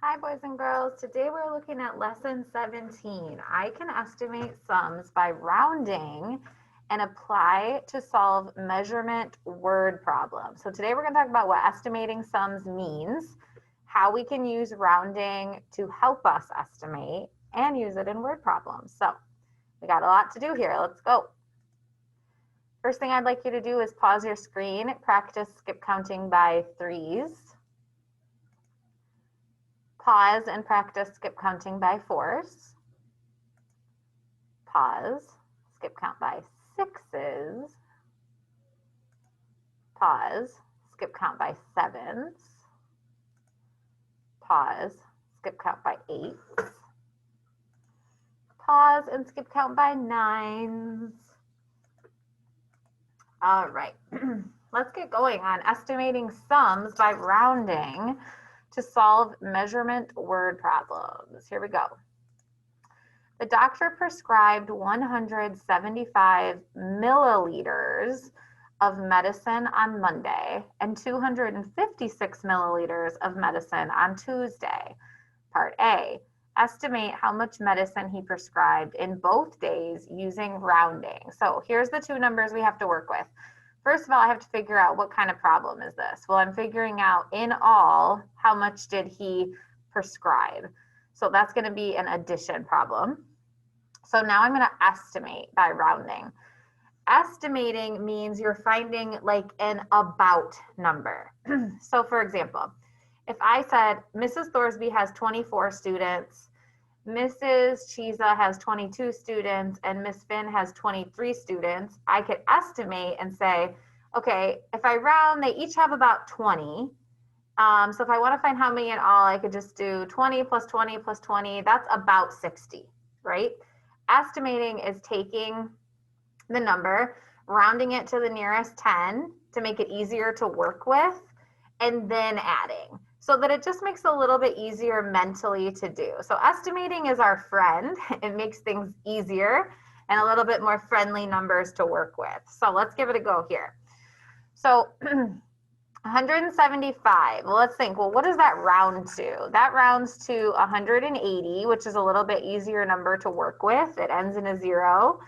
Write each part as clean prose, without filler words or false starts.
Hi, boys and girls. Today we're looking at lesson 17. I can estimate sums by rounding and apply to solve measurement word problems. So today we're going to talk about what estimating sums means, how we can use rounding to help us estimate, and use it in word problems. So we got a lot to do here. Let's go. First thing I'd like you to do is pause your screen, practice skip counting by threes. Pause and practice skip counting by fours. Pause, skip count by sixes. Pause, skip count by sevens. Pause, skip count by eights. Pause and skip count by nines. All right, let's get going on estimating sums by rounding to solve measurement word problems. Here we go. The doctor prescribed 175 milliliters of medicine on Monday and 256 milliliters of medicine on Tuesday. Part A, estimate how much medicine he prescribed in both days using rounding. So here's the two numbers we have to work with. First of all, I have to figure out what kind of problem is this. Well, I'm figuring out in all, how much did he prescribe? So that's going to be an addition problem. So now I'm going to estimate by rounding. Estimating means you're finding like an about number. So for example, if I said Mrs. Thorsby has 24 students, Mrs. Chiza has 22 students, and Miss Finn has 23 students, I could estimate and say, okay, if I round, they each have about 20. So if I want to find how many in all, I could just do 20 plus 20 plus 20. That's about 60, right? Estimating is taking the number, rounding it to the nearest 10 to make it easier to work with, and then adding, so that it just makes it a little bit easier mentally to do. So estimating is our friend. It makes things easier and a little bit more friendly numbers to work with. So let's give it a go here. So 175, well, let's think, well, what does that round to? That rounds to 180, which is a little bit easier number to work with. It ends in a 0.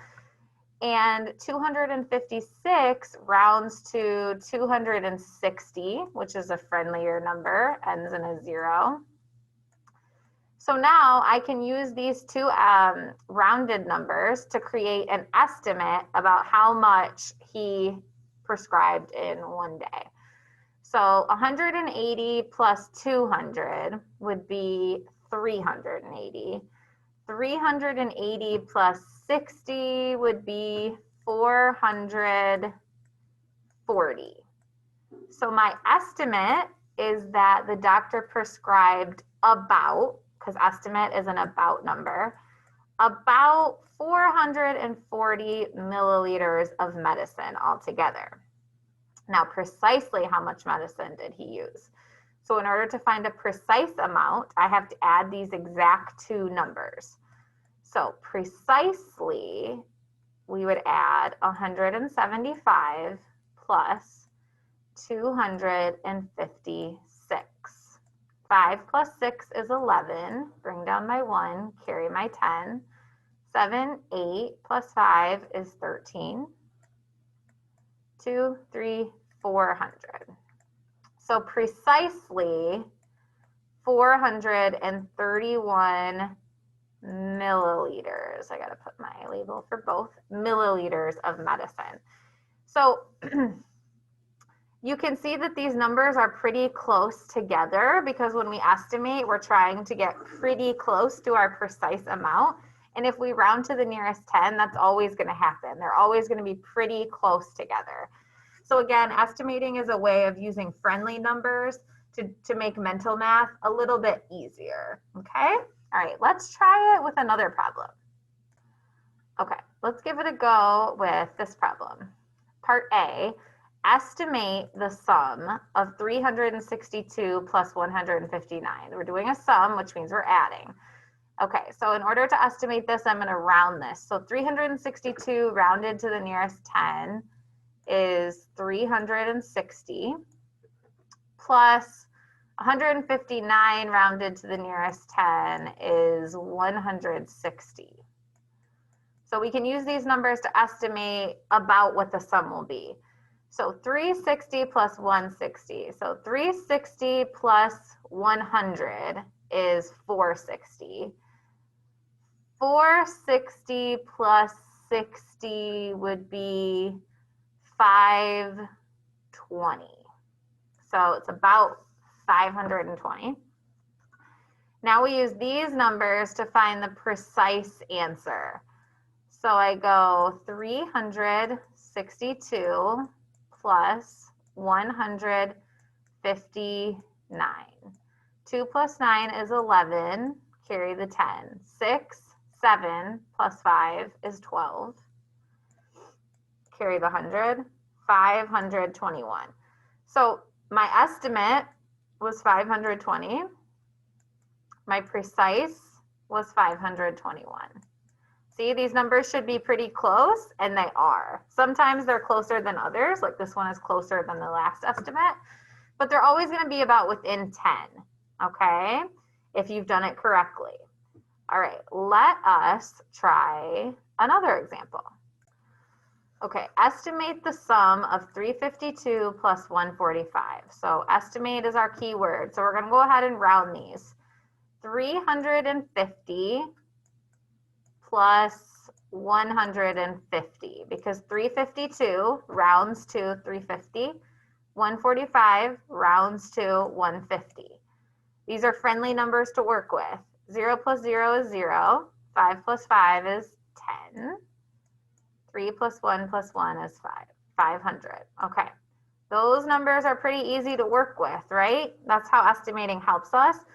And 256 rounds to 260, which is a friendlier number, ends in a 0. So now I can use these two rounded numbers to create an estimate about how much he prescribed in one day. So 180 plus 200 would be 380. 380 plus 60 would be 440. So my estimate is that the doctor prescribed about, because estimate is an about number, about 440 milliliters of medicine altogether. Now, precisely how much medicine did he use? So in order to find a precise amount, I have to add these exact two numbers. So precisely, we would add 175 plus 256. 5 plus 6 is 11. Bring down my 1, carry my 10. 7, 8 plus 5 is 13. 2, 3, 400. So precisely 431 milliliters. I got to put my label for both, milliliters of medicine. So you can see that these numbers are pretty close together, because when we estimate, we're trying to get pretty close to our precise amount. And if we round to the nearest 10, that's always going to happen. They're always going to be pretty close together. So again, estimating is a way of using friendly numbers to make mental math a little bit easier, okay? All right, let's try it with another problem. Okay, let's give it a go with this problem. Part A, estimate the sum of 362 plus 159. We're doing a sum, which means we're adding. Okay, so in order to estimate this, I'm going to round this. So 362 rounded to the nearest 10 is 360 plus 159 rounded to the nearest 10 is 160. So we can use these numbers to estimate about what the sum will be. So 360 plus 160. So 360 plus 100 is 460. 460 plus 60 would be 520. So it's about 520. Now we use these numbers to find the precise answer. So I go 362 plus 159. 2 plus 9 is 11. Carry the 10. 6, 7 plus 5 is 12. Carry the 100. 521. So my estimate was 520. My precise was 521. See, these numbers should be pretty close, and they are. Sometimes they're closer than others, like this one is closer than the last estimate, but they're always going to be about within 10, okay, if you've done it correctly. All right, let us try another example. Okay, estimate the sum of 352 plus 145. So estimate is our key word. So we're going to go ahead and round these. 350 plus 150, because 352 rounds to 350. 145 rounds to 150. These are friendly numbers to work with. 0 plus 0 is 0. 5 plus 5 is 10. 3 plus 1 is 5. 500. Okay. Those numbers are pretty easy to work with, right? That's how estimating helps us.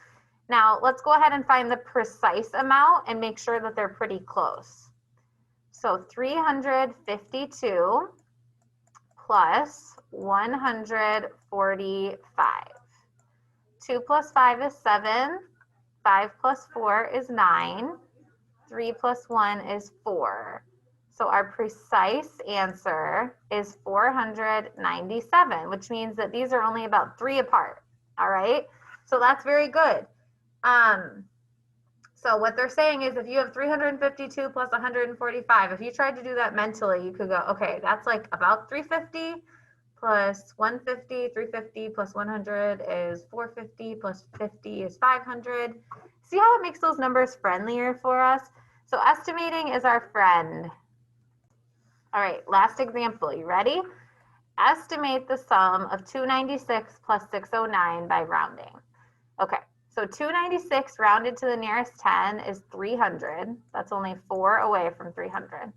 Now, let's go ahead and find the precise amount and make sure that they're pretty close. So 352 plus 145. 2 plus 5 is 7. 5 plus 4 is 9. 3 plus 1 is 4. So our precise answer is 497, which means that these are only about 3 apart. All right, so that's very good. So what they're saying is if you have 352 plus 145, if you tried to do that mentally, you could go, okay, that's like about 350 plus 150, 350 plus 100 is 450 plus 50 is 500. See how it makes those numbers friendlier for us? So estimating is our friend. All right, last example, you ready? Estimate the sum of 296 plus 609 by rounding. Okay, so 296 rounded to the nearest 10 is 300. That's only 4 away from 300.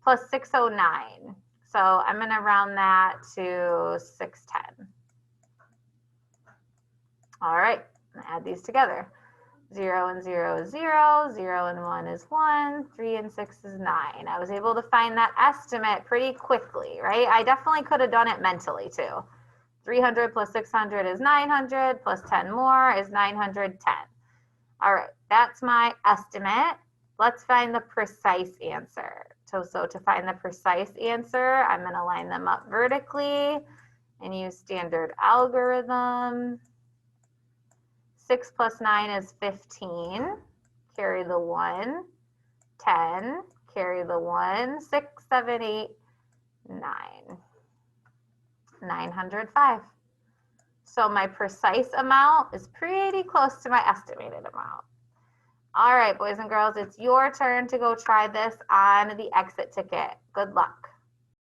Plus 609. So I'm going to round that to 610. All right, add these together. 0 and 0 is 0, 0 and 1 is 1, 3 and 6 is 9. I was able to find that estimate pretty quickly, right? I definitely could have done it mentally too. 300 plus 600 is 900, plus 10 more is 910. All right, that's my estimate. Let's find the precise answer. So to find the precise answer, I'm going to line them up vertically and use standard algorithm. 6 plus 9 is 15. Carry the 1. 10. Carry the 1. 6, 7, 8, 9. 905. So my precise amount is pretty close to my estimated amount. All right, boys and girls, it's your turn to go try this on the exit ticket. Good luck.